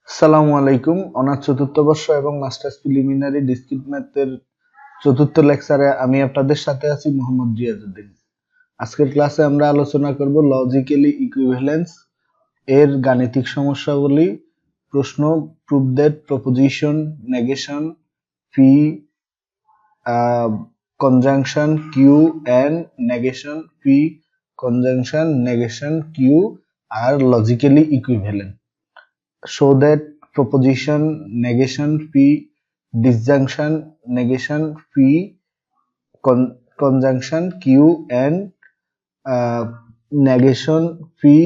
আসসালামু আলাইকুম। অনার্স চতুর্থ বর্ষ এবং মাস্টার্স প্রিলিমিনারি ডিসক্রিট ম্যাথের চতুর্থ লেকচারে আমি আপনাদের সাথে আছি মোহাম্মদ রিয়াজউদ্দিন। আজকের ক্লাসে আমরা আলোচনা করব লজিক্যালি ইকুইভ্যালেন্স এর গাণিতিক সমস্যাবলী, প্রশ্ন, proof that proposition, negation, phi, conjunction, Q and negation, phi, conjunction, negation, Q are logically equivalent. Show that proposition, negation, fee, disjunction, negation, fee, conjunction, Q and negation, fee,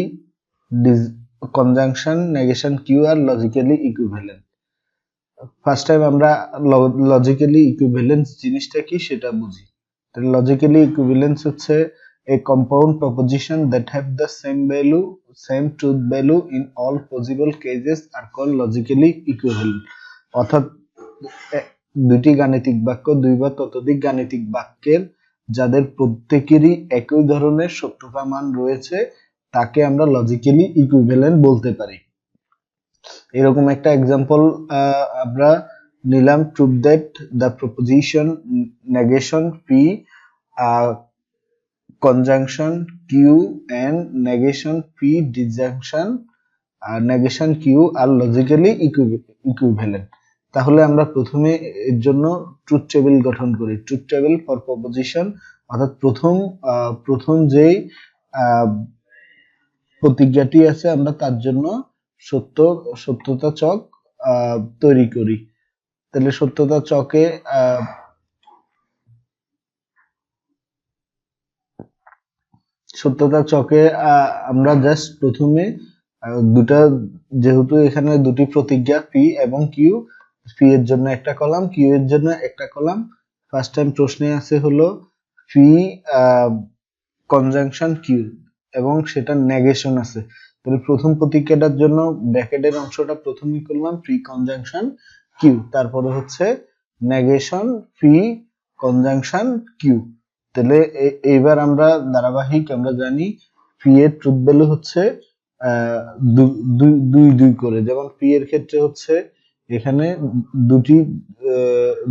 conjunction, negation, Q are logically equivalent. First time আমরা logically equivalence জিনিসটা কি সেটা বুঝি। তাহলে logically equivalence হচ্ছে a compound proposition that have the same value, same truth value in all possible cases are called logically equivalent. অর্থাৎ দুটি গাণিতিক বাক্য, দুই বা ততোধিক গাণিতিক বাক্যের যাদের প্রত্যেকেরই একই ধরনের সত্যতা মান রয়েছে তাকে আমরা লজিক্যালি ইকুইভ্যালেন্ট বলতে পারি। এরকম একটা এক্সাম্পল আমরা নিলাম, proof that the proposition, negation, fee, conjunction Q and negation P, disjunction negation Q are logically equivalent. তাহলে আমরা প্রথমে এর জন্য ট্রুথ টেবিল গঠন করি। ট্রুথ টেবিল ফর প্রপোজিশন, অর্থাৎ প্রথম যেই প্রতিজ্ঞাটি আছে আমরা তার জন্য সত্যতা চক তৈরি করি। তাহলে সত্যতা চকে আমরা জাস্ট প্রথমে দুটা, যেহেতু এখানে দুটি প্রতিজ্ঞা পি এবং কিউ, পি এর জন্য একটা কলাম, কিউ এর জন্য একটা কলাম। ফার্স্ট টাইম প্রশ্নে আছে হলো পি কনজাংশন কিউ এবং সেটা নেগেশন আছে। তাহলে প্রথম প্রতিজ্ঞাটার জন্য ব্র্যাকেটের অংশটা প্রথমেই করলাম পি কনজাংশন কিউ, তারপরে হচ্ছে নেগেশন পি কনজাংশন কিউ। তাহলে এইবার আমরা ধারাবাহিক, আমরা জানি পি এর ট্রুথ ভ্যালু হচ্ছে দুই করে, যেমন পি এর ক্ষেত্রে হচ্ছে এখানে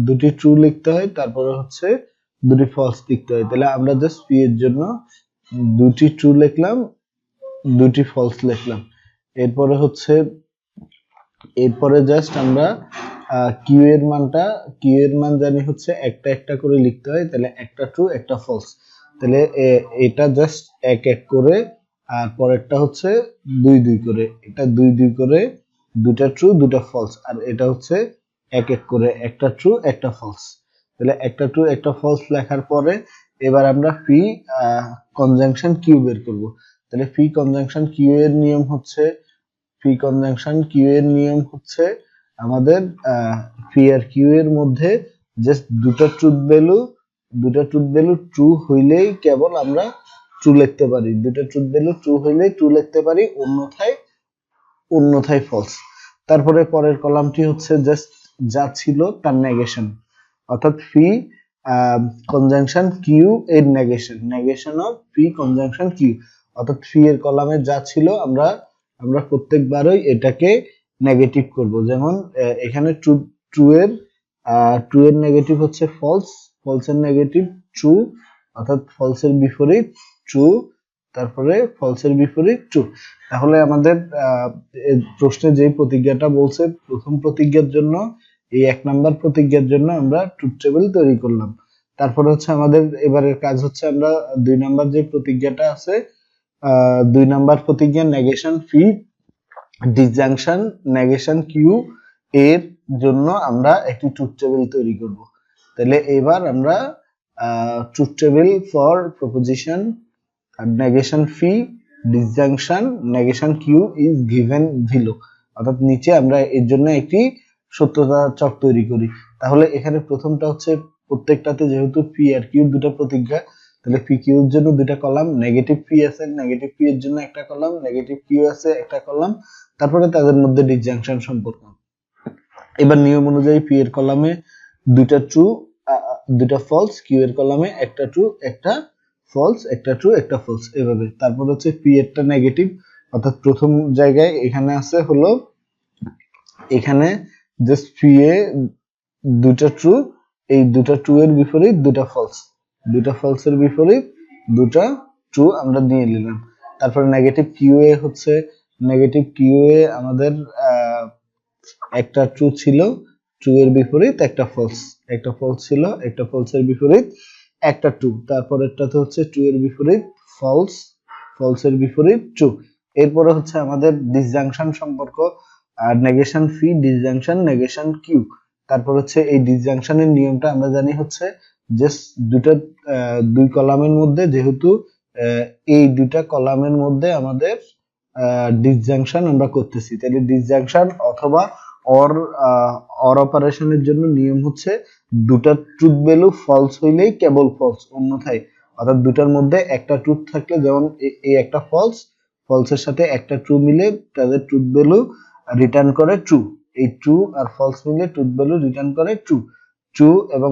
দুটি ট্রু লিখতে হয়, তারপরে হচ্ছে দুটি ফলস লিখতে হয়। তাহলে আমরা জাস্ট পি এর জন্য দুটি ট্রু লিখলাম, দুটি ফলস লিখলাম। এরপরে জাস্ট আমরা কিউ এর মান জানি হচ্ছে একটা একটা করে লিখতে হয়, তাহলে একটা ট্রু একটা ফলস। তাহলে এটা জাস্ট এক এক করে, আর পরেরটা হচ্ছে দুই করে, এটা দুই করে, দুটা ট্রু দুটা ফলস, আর এটা হচ্ছে এক এক করে একটা ট্রু একটা ফলস। তাহলে একটা ট্রু একটা ফলস লেখার পরে এবার আমরা ফি কনজাংশন কিউ বের করব। তাহলে ফি কনজাংশন কিউ এর নিয়ম হচ্ছে, আমাদের পি আর কিউ এর মধ্যে জাস্ট দুটা ট্রুথ ভ্যালু ট্রু হইলেই কেবল আমরা ট্রু লিখতে পারি, দুটা ট্রুথ ভ্যালু ট্রু হইলেই ট্রু লিখতে পারি, অন্যথায় ফলস। তারপরে পরের কলামটি হচ্ছে জাস্ট যা ছিল তার নেগেশন, অর্থাৎ ফি কনজাংশন কিউ এর negation of phi conjunction Q, অর্থাৎ ফি এর কলামে যা ছিল আমরা প্রত্যেকবারই এটাকে নেগেটিভ করব। যেমন এখানে ট্রু এর নেগেটিভ হচ্ছে ফলস, ফলস এর নেগেটিভ ট্রু, অর্থাৎ ফলস এর বিপরীত ট্রু, তারপরে ফলস এর বিপরীত ট্রু। তাহলে আমাদের প্রশ্নে যে প্রতিজ্ঞাটা বলছে, প্রথম প্রতিজ্ঞার জন্য, এই এক নাম্বার প্রতিজ্ঞার জন্য আমরা ট্রুথ টেবিল তৈরি করলাম। তারপরে হচ্ছে আমাদের এবারের কাজ হচ্ছে আমরা দুই নাম্বার যে প্রতিজ্ঞাটা আছে, দুই নাম্বার প্রতিজ্ঞা negation phi disjunction negation Q এর জন্য আমরা একটি ট্রুথ টেবিল তৈরি করব। তাহলে এবার আমরা truth table for proposition negation phi disjunction negation Q is given below, অর্থাৎ নিচে আমরা এর জন্য একটি সত্যতা চক তৈরি করি। তাহলে এখানে প্রথমটা হচ্ছে, প্রত্যেকটাতে যেহেতু পি আর কিউ দুটো প্রতিজ্ঞা, তাহলে পি কিউ এর জন্য দুইটা কলাম, নেগেটিভ পি আছে, নেগেটিভ পি এর জন্য একটা কলাম, নেগেটিভ কিউ আছে একটা কলাম, তারপরে তাদের মধ্যে ডিসজাংশন সম্পর্ক। এবার নিয়ম অনুযায়ী পি এর কলামে দুইটা ট্রু দুইটা ফলস, কিউ এর কলামে একটা ট্রু একটা ফলস, একটা ট্রু একটা ফলস, এভাবে। তারপর হচ্ছে পি এরটা নেগেটিভ, অর্থাৎ প্রথম জায়গায় এখানে আছে হলো এখানে জাস্ট ফি এ দুটা ট্রু, এই দুটা ট্রু এর বিপরীত দুটা ফলস, দুটা ফলস এর বিপরীত দুটা ট্রু আমরা দিয়ে নিলাম। তারপর নেগেটিভ কিউ এ হচ্ছে, নেগেটিভ কিউ এ আমাদের একটা ট্রু ছিল, ট্রু এর বিপরীত একটা ফলস, একটা ফলস ছিল, একটা ফলস এর বিপরীত একটা ট্রু। তারপরেরটাতে হচ্ছে ট্রু এর বিপরীত ফলস, ফলস এর বিপরীত ট্রু। এরপরে হচ্ছে আমাদের ডিসজাংশন সম্পর্ক, আর negation phi, disjunction, negation Q. তারপর হচ্ছে এই ডিসজাংশনের নিয়মটা আমরা জানি হচ্ছে জাস্ট দুটো দুই কলামের মধ্যে, যেহেতু এই দুইটা কলামের মধ্যে আমাদের ডিসজাংশন আমরা করতেছি, তাহলে ডিসজাংশন অথবা অর অর অপারেশনের জন্য নিয়ম হচ্ছে দুটা ট্রুথ ভ্যালু ফলস হইলেই কেবল ফলস, অন্যথায় অর্থাৎ দুটার মধ্যে একটা ট্রুথ থাকলে, যেমন এই একটা ফলস, ফলসের সাথে একটা ট্রু মিলে তাদের ট্রুথ ভ্যালু রিটার্ন করে ট্রু, এই ট্রু আর ফলস মিলে ট্রুথ ভ্যালু রিটার্ন করে ট্রু, ট্রু এবং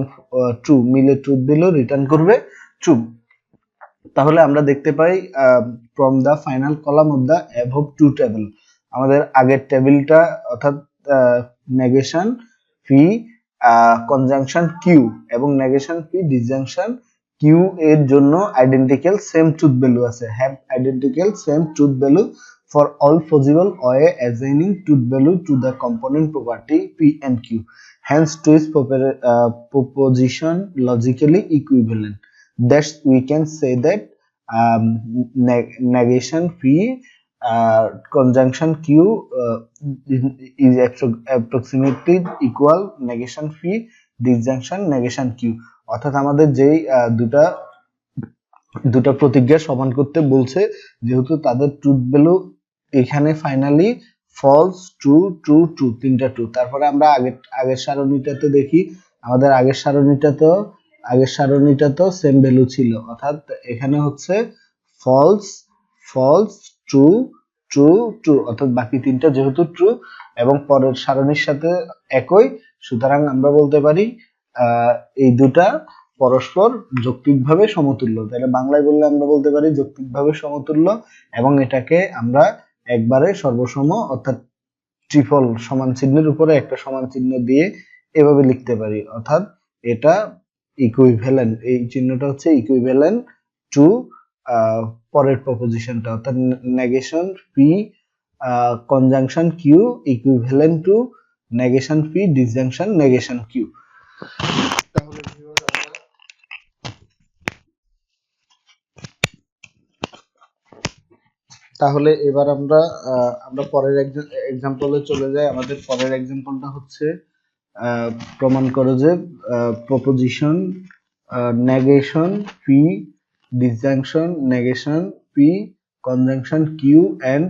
ট্রু মিলে ট্রুথ ভ্যালু রিটার্ন করবে ট্রু। তাহলে আমরা দেখতে পাই from the final column of the above two table, আমাদের আগের টেবিলটা অর্থাৎ নেগেশন ফি কনজাংশন কিউ এবং নেগেশন ফি ডিসজাংশন কিউ এর জন্য আইডেন্টিক্যাল সেম ট্রুথ ভ্যালু আছে, have identical same truth value for all possible way assigning truth value to the component property P and Q. Hence, to is proposition logically equivalent. Thus, we can say that negation P conjunction Q is approximately equal negation P disjunction negation Q. অর্থাৎ আমাদের যেই দুটা প্রতিজ্ঞা সমান করতে বলছে, যেহেতু তাদের ট্রুথ ভ্যালু এখানে finally false, true, true, true, তিনটা ট্রু। তারপরে আমরা আগের সারণীটাতে দেখি, আমাদের আগের সারণীটাতেও সেম ভ্যালু ছিল, অর্থাৎ এখানে হচ্ছে false, false, true, true, true, অর্থাৎ বাকি তিনটা যেহেতু ট্রু এবং পরের সারণীর সাথে একই, সুতরাং আমরা বলতে পারি এই দুটা পরস্পর যৌক্তিকভাবে সমতুল্য। তাহলে বাংলায় বললে আমরা বলতে পারি যৌক্তিকভাবে সমতুল্য, এবং এটাকে আমরা একবারে সর্বসম অর্থাৎ ট্রিপল সমান চিহ্নের উপরে একটা সমান চিহ্ন দিয়ে এভাবে লিখতে পারি, অর্থাৎ এটা ইকুইভ্যালেন্ট, এই চিহ্নটা হচ্ছে ইকুইভ্যালেন্ট টু পরের প্রপোজিশনটা, অর্থাৎ negation P conjunction Q equivalent to negation P disjunction negation Q. তাহলে এবার আমরা পরের এক্সাম্পলে চলে যাই। আমাদের পরের এক্সাম্পলটা হচ্ছে প্রমাণ করো যে proposition negation P disjunction negation P conjunction Q and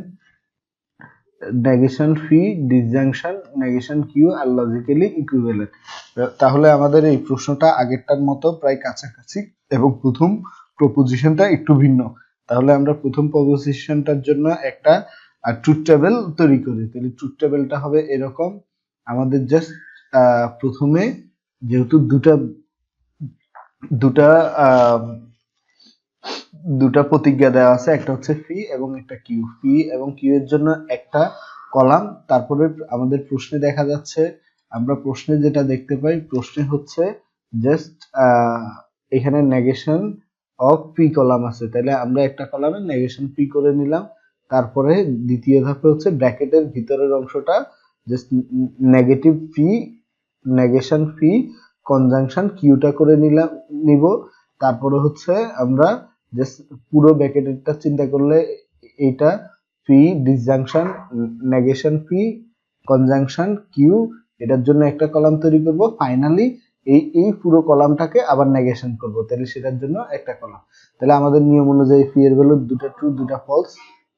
negation P disjunction negation Q are logically equivalent. তাহলে আমাদের এই প্রশ্নটা আগেরটার মতো প্রায় কাছাকাছি এবং প্রথম প্রপোজিশনটা একটু ভিন্ন। তাহলে আমরা প্রথম প্রপোজিশনটার জন্য একটা ট্রুথ টেবিল তৈরি করি। তাহলে ট্রুথ টেবিলটা হবে এরকম, আমাদের জাস্ট প্রথমে যেহেতু দুটা প্রতিজ্ঞা দেওয়া আছে, একটা হচ্ছে ফি এবং একটা কিউ, ফি এবং কিউ এর জন্য একটা কলাম। তারপরে আমাদের প্রশ্নে দেখা যাচ্ছে, আমরা প্রশ্নে যেটা দেখতে পাই, প্রশ্নে হচ্ছে জাস্ট এখানে নেগেশন অফ পি কলাম আছে, তাহলে আমরা একটা কলামে নেগেশন পি করে নিলাম। তারপরে দ্বিতীয় ধাপে হচ্ছে ব্র্যাকেটের ভিতরের অংশটা just negative P negation P conjunction কিউটা করে নিব। তারপরে হচ্ছে আমরা জাস্ট পুরো ব্র্যাকেটটা চিন্তা করলে এটা P disjunction negation P conjunction Q, এটার জন্য একটা কলাম তৈরি করব। ফাইনালি এই পুরো কলামটাকে আবার নেগেশন করব, তাহলে সেটার জন্য একটা কলাম। তাহলে আমাদের নিয়ম অনুযায়ী পি এর ভ্যালু দুটো ট্রু দুটো ফলস,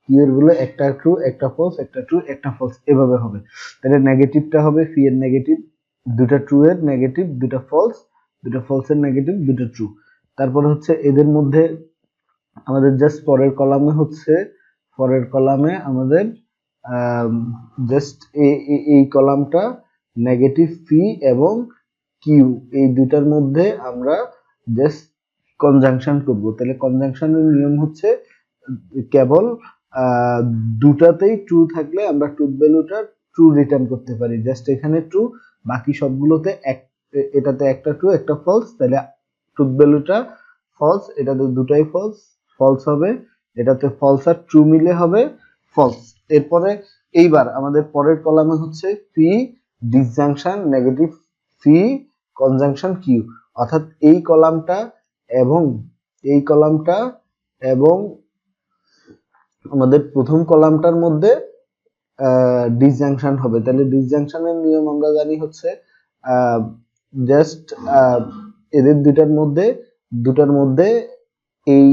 কিউ এর ভ্যালু একটা ট্রু একটা ফলস, একটা ট্রু একটা ফলস, এভাবে হবে। তাহলে নেগেটিভটা হবে পি এর নেগেটিভ দুটো ট্রু এর নেগেটিভ দুটো ফলস, দুটো ফলস এর নেগেটিভ দুটো ট্রু। তারপর হচ্ছে এদের মধ্যে আমাদের জাস্ট পরের কলামে আমাদের জাস্ট এই কলামটা নেগেটিভ পি এবং কিউ এই দুটার মধ্যে আমরা জাস্ট কনজাংশন করব। তাহলে কনজাংশনের নিয়ম হচ্ছে কেবল দুটাতেই ট্রু থাকলে আমরা ট্রুথ ভ্যালুটা ট্রু রিটার্ন করতে পারি। জাস্ট এখানে ট্রু, বাকি সবগুলোতে এটাতে একটা ট্রু একটা ফলস, তাহলে ট্রুথ ভ্যালুটা ফলস, এটাতে দুটাই ফলস, ফলস হবে, এটাতে ফলস আর ট্রু মিলে হবে ফলস। এরপরে এইবার আমাদের পরের কলামে হচ্ছে P disjunction negative P conjunction Q, অর্থাৎ এই কলামটা এবং এই কলামটা এবং আমাদের প্রথম কলামটার মধ্যে ডিসজাংশন হবে। তাহলে ডিসজাংশনের নিয়ম আমরা জানি হচ্ছে জাস্ট এদের দুটার মধ্যে এই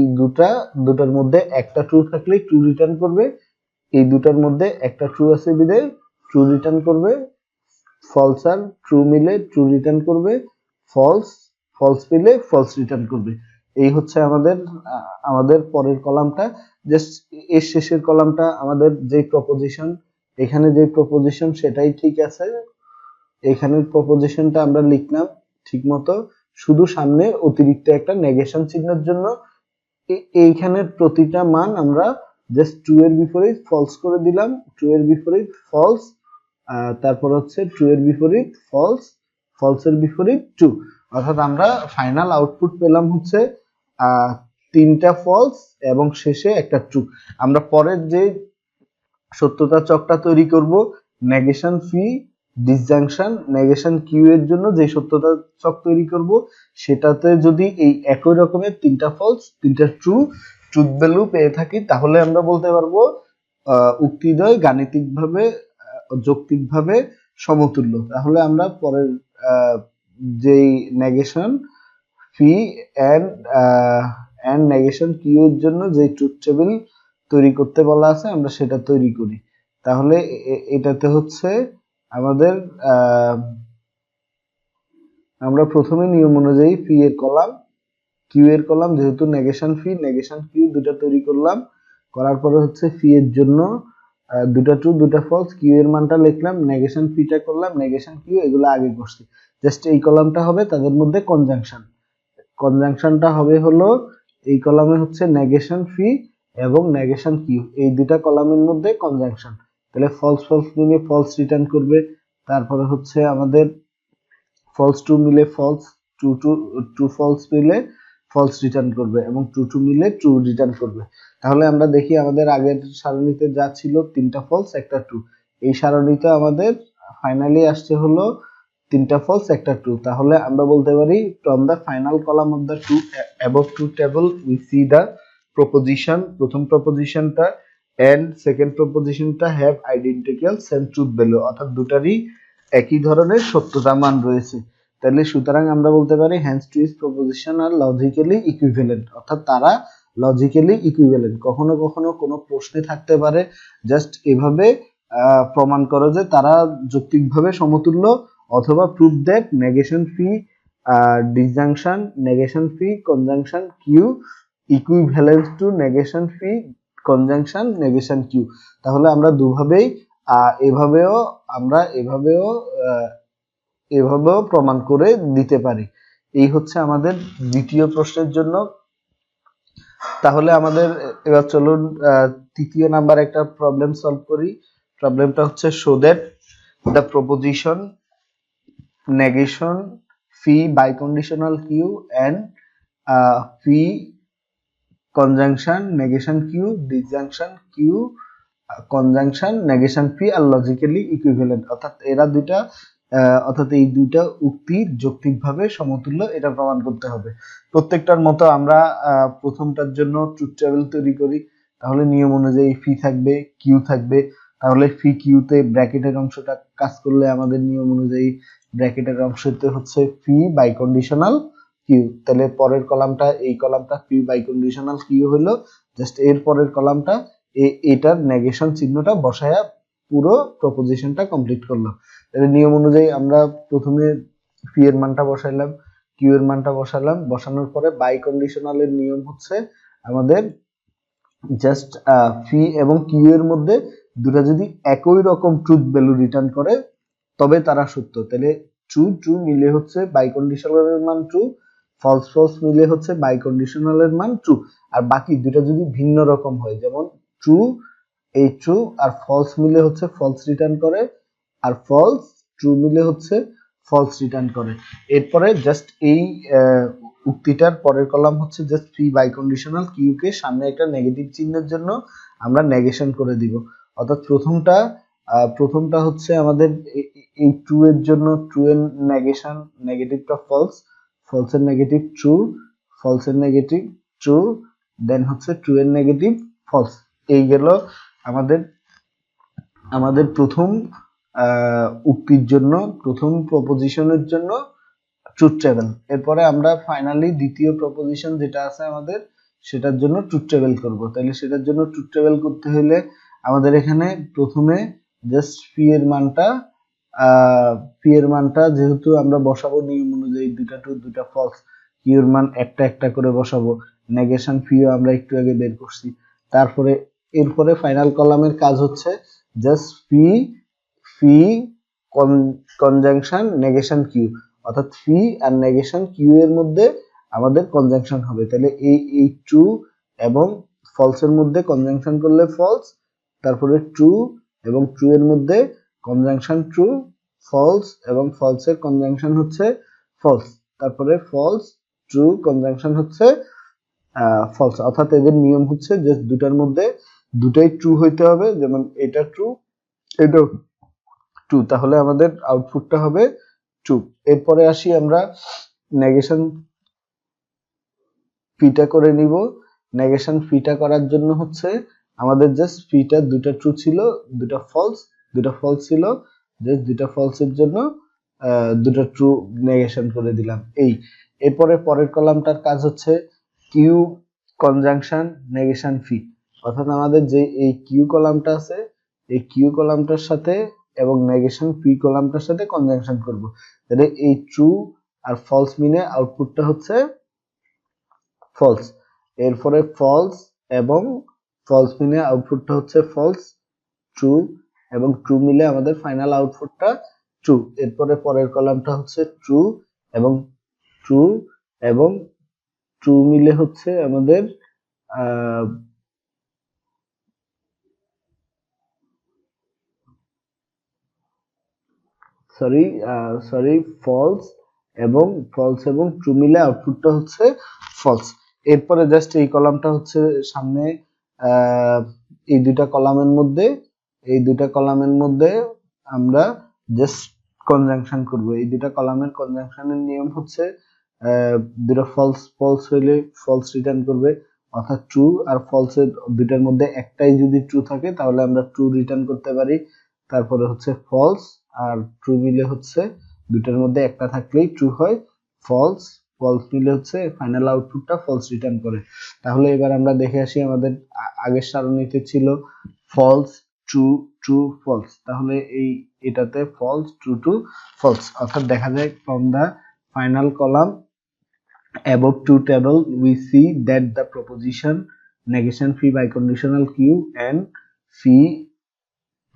দুটার মধ্যে একটা ট্রু থাকলে ট্রু রিটার্ন করবে, এই দুটার মধ্যে একটা ট্রু আছে বিধায় ট্রু রিটার্ন করবে, ফলস আর ট্রু মিলে ট্রু রিটার্ন করবে, ফলস মিলে ফলস রিটার্ন করবে। এই হচ্ছে আমাদের পরের কলামটা। জাস্ট এর শেষের কলামটা আমাদের যে প্রপোজিশন, এখানে যে প্রপোজিশন সেটাই ঠিক আছে, এখানের প্রপোজিশনটা আমরা লিখলাম ঠিক মতো, শুধু সামনে অতিরিক্ত একটা নেগেশন চিহ্নের জন্য এইখানের প্রতিটা মান আমরা জাস্ট ট্রু এর বিপরীত ফলস করে দিলাম, ট্রু এর বিপরীত ফলস, তারপর হচ্ছে ট্রু এর বিপরীত ফলস, ফলস এর বিপরীত ট্রু, অর্থাৎ আমরা ফাইনাল আউটপুট পেলাম হচ্ছে তিনটা ফলস এবং শেষে একটা ট্রু। আমরা পরের যে সত্যতা চকটা তৈরি করব negation phi disjunction negation Q এর জন্য যে সত্যতা চক তৈরি করব, সেটাতে যদি এই একই রকমের তিনটা ফলস তিনটা ট্রুথ ভ্যালু পেয়ে থাকি, তাহলে আমরা বলতে পারবো উক্তিদ্বয় গাণিতিকভাবে যৌক্তিকভাবে সমতুল্য। তাহলে আমরা পরের যেই negation phi and negation Q এর জন্য যে ট্রুথ টেবিল তৈরি করতে বলা আছে আমরা সেটা তৈরি করি। তাহলে এটাতে হচ্ছে আমাদের আমরা প্রথমে নিয়ম অনুযায়ী ফি এর কলাম কিউ এর কলাম, যেহেতু নেগেশন ফি নেগেশন কিউ দুটো তৈরি করলাম, করার পরে হচ্ছে ফি এর জন্য দুটা ট্রু দুটা ফলস, কিউ এর মানটা লিখলাম, নেগেশন ফিটা করলাম, নেগেশন কিউ এগুলো আগে করছি। জাস্ট এই কলামটা হবে তাদের মধ্যে কনজাংশনটা হবে হলো এই কলামে হচ্ছে নেগেশন ফি এবং নেগেশন কিউ, এই দুটা কলামের মধ্যে কনজাংশন, তাহলে ফলস ফলস মিলে ফলস রিটার্ন করবে, তারপরে হচ্ছে আমাদের ফলস ট্রু মিলে ফলস, ট্রু ফলস মিলে ফলস রিটার্ন করবে এবং ট্রু মিলে ট্রু রিটার্ন করবে। তাহলে আমরা দেখি আমাদের আগের সারণীতে যা ছিল তিনটা ফলস একটা ট্রু, এই সারণীতে আমাদের ফাইনালি আসছে হলো তিনটা ফলস একটা ট্রু। তাহলে আমরা বলতে পারি from the final column of the two above two table we see the proposition, প্রথম প্রপোজিশনটা এন্ড সেকেন্ড প্রপোজিশনটা have identical same truth value, অর্থাৎ দুটারই একই ধরনের সত্যতা মান রয়েছে। তাহলে সুতরাং আমরা বলতে পারি hence two is proposition are logically equivalent, অর্থাৎ তারা লজিক্যালি ইকুইভ্যালেন্ট। কখনো কখনো কোনো প্রশ্নে থাকতে পারে জাস্ট এভাবে প্রমাণ করো যে তারা যৌক্তিকভাবে সমতুল্য, অথবা prove that negation phi disjunction negation phi conjunction Q equivalence to negation phi conjunction negation Q. তাহলে আমরা দুভাবেই এভাবেও প্রমাণ করে দিতে পারি। এই হচ্ছে আমাদের দ্বিতীয় প্রশ্নের জন্য। তাহলে আমাদের এবার চলুন তৃতীয় নাম্বার একটা প্রবলেম সলভ করি। প্রবলেমটা হচ্ছে show that the proposition negation phi biconditional q and phi conjunction negation q disjunction q conjunction negation phi are logically equivalent, অর্থাৎ এই দুইটা উক্তি যৌক্তিকভাবে সমতুল্য, এটা প্রমাণ করতে হবে। প্রত্যেকটার মতো আমরা প্রথমটার জন্য ট্রুথ টেবিল তৈরি করি। তাহলে নিয়ম অনুযায়ী ফি থাকবে কিউ থাকবে, তাহলে ফি কিউতে ব্র্যাকেটের অংশটা কাজ করলে আমাদের নিয়ম অনুযায়ী ব্র্যাকেটের অংশতে হচ্ছে ফি বাই কন্ডিশনাল কিউ। তাহলে পরের কলামটা এই কলামটা ফি বাই কন্ডিশনাল কিউ হলো, জাস্ট এর পরের কলামটা এটার নেগেশন চিহ্নটা বসায়া পুরো প্রপোজিশনটা কমপ্লিট করলাম। তাহলে নিয়ম অনুযায়ী আমরা প্রথমে ফি এর মানটা বসাইলাম, কিউ এর মানটা বসালাম, বসানোর পরে বাই কন্ডিশনালের নিয়ম হচ্ছে আমাদের জাস্ট ফি এবং কিউ এর মধ্যে দুটা যদি একই রকম ট্রুথ ভ্যালু রিটার্ন করে তবে তারা সত্য। তাহলে ট্রু মিলে হচ্ছে বাই কন্ডিশনালের মান ট্রু, ফলস মিলে হচ্ছে বাই কন্ডিশনালের মান ট্রু। আর বাকি দুটা যদি ভিন্ন রকম হয়, যেমন ট্রু আর ফলস মিলে হচ্ছে ফলস রিটার্ন করে, আর ফলস, ট্রু মিলে হচ্ছে ফলস রিটার্ন করে। এরপরে জাস্ট এই উক্তিটার পরের কলাম হচ্ছে just phi biconditional Q কে সামনে একটা নেগেটিভ চিহ্নের জন্য আমরা নেগেশন করে দিব। অর্থাৎ প্রথমটা হচ্ছে আমাদের এই ট্রু এর জন্য ট্রু এর নেগেশন, নেগেটিভটা ফলস, ফলসের নেগেটিভ ট্রু, ফলসের নেগেটিভ ট্রু, দেন হচ্ছে ট্রু এর নেগেটিভ ফলস। এই গেল আমাদের আমাদের প্রথম উক্তির জন্য, প্রথম প্রপোজিশনের জন্য ট্রুথ টেবিল। এরপরে আমরা ফাইনালি দ্বিতীয় প্রপোজিশন যেটা আছে আমাদের, সেটার জন্য ট্রুথ টেবিল করব। তাহলে সেটার জন্য ট্রুথ টেবিল করতে হলে আমাদের এখানে প্রথমে জাস্ট পি এর মানটা যেহেতু আমরা বসাবো নিয়ম অনুযায়ী দুইটা ট্রু দুইটা ফলস, কিউ এর মান একটা একটা করে বসাবো। নেগেশন ফিও আমরা একটু আগে বের করছি। তারপরে এরপরে ফাইনাল কলামের কাজ হচ্ছে জাস্ট ফি কনজাংশন নেগেশন কিউ, অর্থাৎ ফি আর নেগেশন কিউ এর মধ্যে আমাদের কনজাংশন হবে। তাহলে এই ট্রু এবং ফলস এর মধ্যে কনজাংশন করলে ফলস, তারপরে ট্রু এবং ট্রু এর মধ্যে কনজাংশন ট্রু, ফলস এবং ফলস এর কনজাংশন হচ্ছে ফলস, তারপরে ফলস ট্রু কনজাংশন হচ্ছে ফলস। অর্থাৎ এদের নিয়ম হচ্ছে যে দুটার মধ্যে দুটাই ট্রু হইতে হবে, যেমন এটা ট্রু এটা ট্রু, তাহলে আমাদের আউটপুটটা হবে ট্রু। এরপরে আসি আমরা নেগেশন ফিটা করে নিব। নেগেশন ফিটা করার জন্য হচ্ছে আমাদের জাস্ট ফিটা দুটা ট্রু ছিল দুটা ফলস ছিল, জাস্ট দুটা ফলসের জন্য দুটা ট্রু নেগেশন করে দিলাম। এরপরে পরের কলামটার কাজ হচ্ছে কিউ কনজাংশন নেগেশন ফি, অর্থাৎ আমাদের যে এই কিউ কলামটা আছে এই কিউ কলামটার সাথে এবং নেগেশন ফি কলামটার সাথে কনজাংশন করব। তাহলে এই ট্রু আর ফলস মিলে আউটপুটটা হচ্ছে ফলস। এরপরে ফলস এবং ফলস মিলে আউটপুটটা হচ্ছে ফলস, ট্রু এবং ট্রু মিলে আমাদের ফাইনাল আউটপুটটা ট্রু। এরপরে পরের কলামটা হচ্ছে ট্রু এবং ট্রু এবং ট্রু মিলে হচ্ছে আমাদের ফলস এবং ট্রু মিলে আউটপুটটা হচ্ছে ফলস। এরপরে জাস্ট এই কলামটা হচ্ছে সামনে এই দুইটা কলামের মধ্যে আমরা জাস্ট কনজাংশন করব। এই দুইটা কলামের কনজাংশনের নিয়ম হচ্ছে দুটো ফলস হইলে ফলস রিটার্ন করবে, অর্থাৎ ট্রু আর ফলসের দুইটার মধ্যে একটাই যদি ট্রু থাকে তাহলে আমরা ট্রু রিটার্ন করতে পারি। তারপরে হচ্ছে ফলস আর ট্রু মিলে হচ্ছে দুটার মধ্যে একটা থাকলেই ট্রু হয়, ফলস মিলে হচ্ছে ফাইনাল আউটপুটটা ফলস রিটার্ন করে। তাহলে এবার আমরা দেখে আসি, আমাদের আগের সারণীতে ছিল ফলস ট্রু ট্রু ফলস, তাহলে এটাতে ফলস ট্রু টু ফলস, অর্থাৎ দেখা যায় from the final column above two table we see that the proposition negation phi by conditional q and phi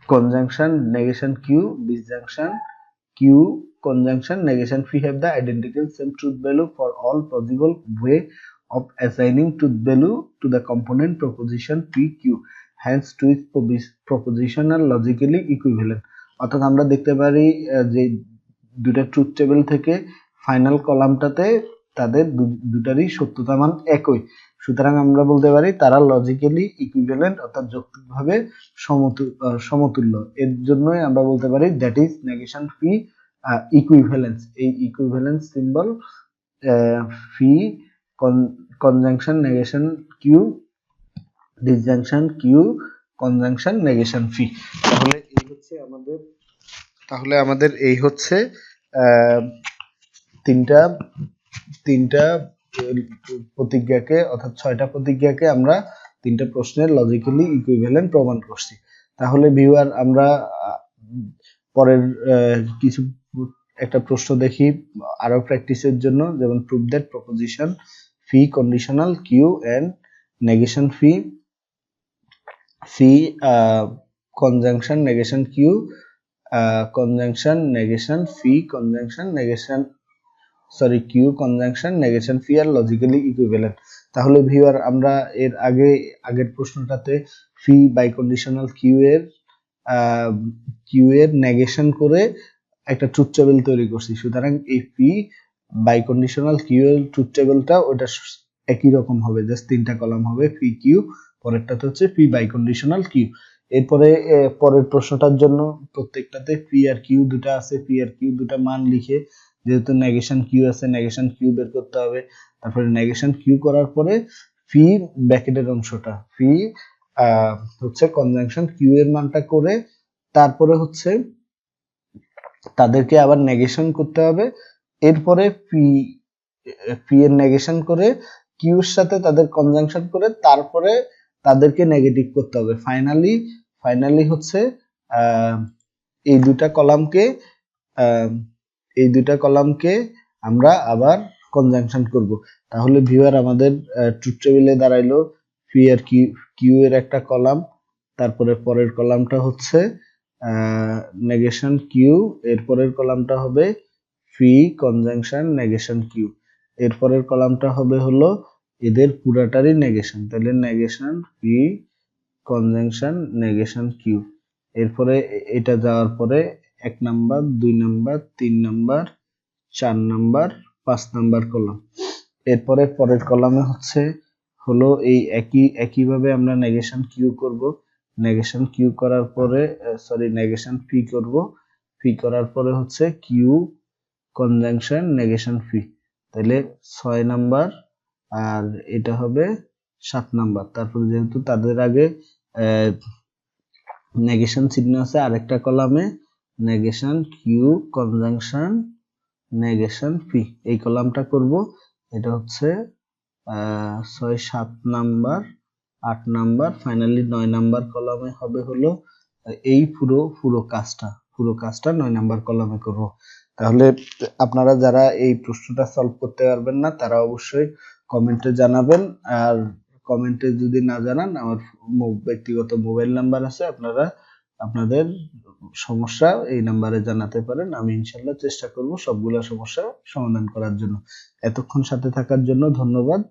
conjunction negation q disjunction q conjunction negation phi have the identical same truth value for all possible way of assigning truth value to the component proposition pq, hence two proposition are logically equivalent। অর্থাৎ আমরা দেখতে পারি যে দুটো truth table থেকে final কলামটাতে তাদের দুটারই সত্যতা মান একই, সুতরাং আমরা বলতে পারি তারা লজিক্যালি ইকুইভ্যালেন্ট, অর্থাৎ যৌক্তিকভাবে সমতুল্য। এর জন্যই আমরা বলতে পারি that is negation phi equivalence. এই equivalence symbol phi conjunction negation Q disjunction Q conjunction negation phi. তাহলে আমাদের এই হচ্ছে তিনটা প্রতিজ্ঞাকে, অর্থাৎ 6টা প্রতিজ্ঞাকে আমরা 3টা প্রশ্নের লজিক্যালি ইকুইভ্যালেন্ট প্রমাণ করছি। তাহলে ভিউয়ার আমরা পরের কিছু একটা প্রশ্ন দেখি আরো প্র্যাকটিসের জন্য, যেমন prove that proposition phi conditional Q and negation phi conjunction negation Q conjunction negation phi conjunction negation q conjunction negation phi are logically equivalent। তাহলে ভিউয়ার আমরা এর আগের প্রশ্নটাতে phi by conditional q এর কিউ এর নেগেশন করে একটা truth table তৈরি করছি। সুতরাং এই পি বাই কন্ডিশনাল কিউ এর ট্রুথ টেবিলটা ওটা একই রকম হবে, জাস্ট 3টা কলাম হবে পি কিউ, পরেরটাতে হচ্ছে পি বাই কন্ডিশনাল কিউ। এরপরে পরের প্রশ্নটার জন্য প্রত্যেকটাতে পি আর কিউ দুটা আছে, পি আর কিউ দুটা মান লিখে, যেহেতু নেগেশন কিউ আছে নেগেশন কিউ বের করতে হবে। তারপরে নেগেশন কিউ করার পরে ফি ব্র্যাকেটের অংশটা ফি হচ্ছে কনজাংশন কিউ এর মানটা করে তারপরে হচ্ছে তাদেরকে আবার নেগেশন করতে হবে। এরপরে পি এর নেগেশন করে কিউর সাথে তাদের কনজাংশন করে তারপরে তাদেরকে নেগেটিভ করতে হবে। ফাইনালি হচ্ছে এই দুটা কলামকে আমরা আবার কনজাংশন করব। তাহলে ভিউয়ার আমাদের ট্রুথ টেবিলে দাঁড়াইলো পি আর কিউ এর একটা কলাম, তারপরে পরের কলামটা হচ্ছে নেগেশন কিউ, এরপরের কলামটা হবে ফি কনজাংশন নেগেশন কিউ, এরপরের কলামটা হবে হলো এদের পুরাটারই নেগেশন, তাহলে negation phi conjunction negation Q. এরপরে এটা যাওয়ার পরে 1 number 2 number 3 number 4 number 5 number column. এরপরে পরের কলামে হচ্ছে হলো এই একইভাবে আমরা নেগেশন কিউ করব, নেগেশন কিউ করার পরে নেগেশন ফি করব, ফি করার পরে হচ্ছে কিউ কনজাংশন নেগেশন ফি, তাহলে 6 নাম্বার আর এটা হবে 7 নাম্বার। তারপর যেহেতু তাদের আগে নেগেশন চিহ্ন আছে আরেকটা কলামে, নেগেশন কিউ কনজাংশন নেগেশন ফি, এই কলামটা করব। এটা হচ্ছে 6 7 নাম্বার 8 নাম্বার, ফাইনালি 9 নাম্বার কলামে হবে হলো এই পুরো কাজটা 9 নাম্বার কলামে করব। তাহলে আপনারা যারা এই প্রশ্নটা সলভ করতে পারবেন না তারা অবশ্যই কমেন্টে জানাবেন, আর কমেন্টে যদি না জানান আমার ব্যক্তিগত মোবাইল নাম্বার আছে, আপনারা আপনাদের সমস্যা এই নাম্বারে জানাতে পারেন। আমি ইনশাল্লাহ চেষ্টা করব সবগুলা সমস্যা সমাধান করার জন্য। এতক্ষণ সাথে থাকার জন্য ধন্যবাদ।